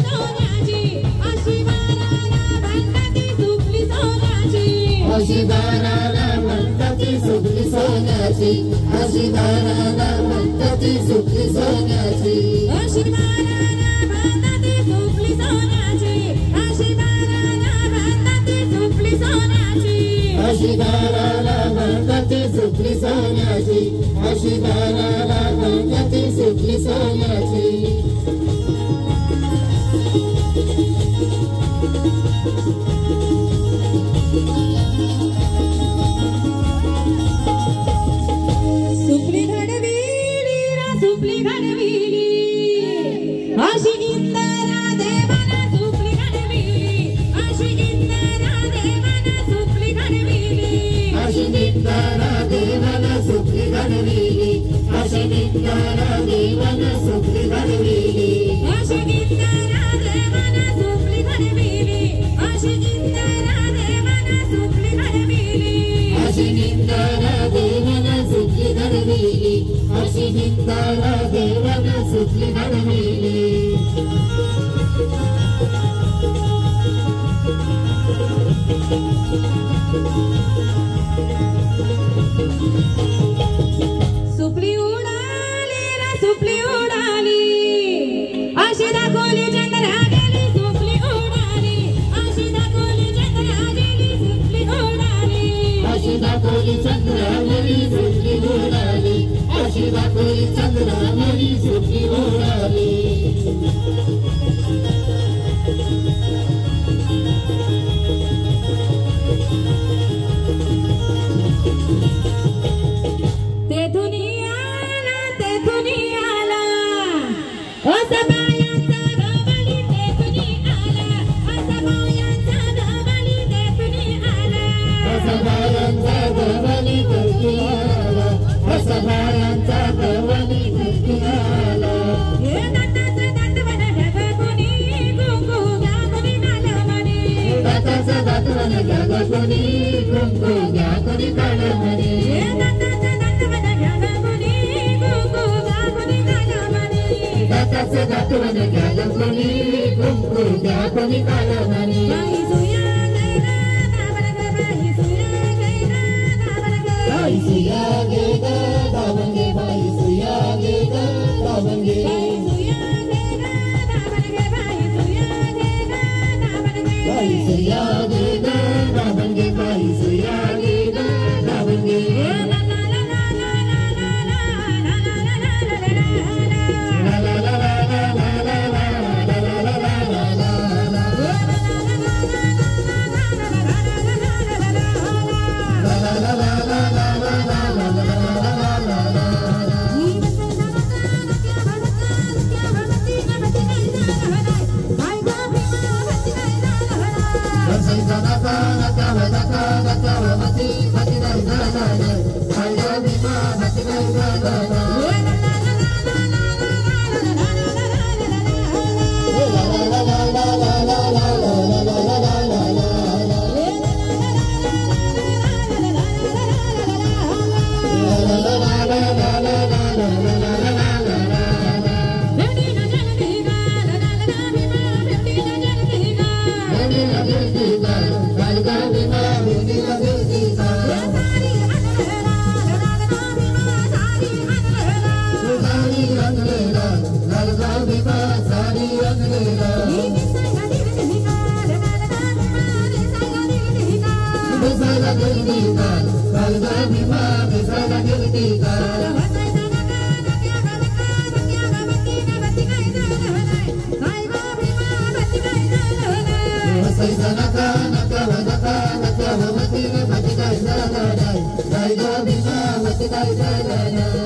सोन्याची अशी बाराला म्हणताती सुकली सोन्याची अशी बाराला म्हणताती सुकली सोन्याची अशी बाराला म्हणताती सुकली सोन्याची अशी बाराला म्हणताती सुकली सोन्याची अशी बाराला म्हणताती सुकली सोन्याची अशी बाराला म्हणताती सुकली सोन्याची अशी बाराला म्हणताती सुकली सोन्याची सुपली घडविली रा सुपली घडविली अशी इंदरा देवाना सुपली घडविली अशी इंदरा देवाना सुपली घडविली अशी इंदरा देवाना सुपली घडविली अशी इंदरा देवाना सुपली घडविली अशी इंदरा देवाना सुपली घडविली अशी इंदरा देवाना सुपली घडविली अशी इंदरा देवाना सुपली घडविली अशी इंदरा देवाना सुपली घडविली सुपली उडाली रा सुपली उडाली अशी दाखवली चंद्रा गेली सुपली उडाली अशी दाखवली चंद्रा गेली सुपली उडाली अशी दाखवली चंद्रावली सुपली उडाली अशी दाखवली चंद्रावली सुपली उडाली तेथून आला असा बायांचा गवळी तेथून आला असा बायांचा गवळी तेथून आला असा बायांचा गवळी तेथून आला असा बायांचा गवळी तेथून आला हे दाताचं दातवन ढगकुनी कुंकू घ्या कुणी कालमणी दाताचं दातवन ढगकुनी कुंकू घ्या कुणी कालमणी हे दाताचं दातवन ढगकुनी कुंकू घ्या कुणी कालमणी दाताचं दातवन ढगकुनी कुंकू घ्या कुणी कालमणी बाई सुया गैरा दावरग बाई सुया गैरा दावरग बाई सुया गे ग दावंगे बाई सुया गे ग दावंगे बाई सुया गैरा दावरग बाई सुया गैरा दावरग बाई सुया गे ग दावंगे बाई सुया गे ग दावंगे ला ला ला ला ला ला ला ला ला ला Jai Govinda, Jai Jai Jai Jai.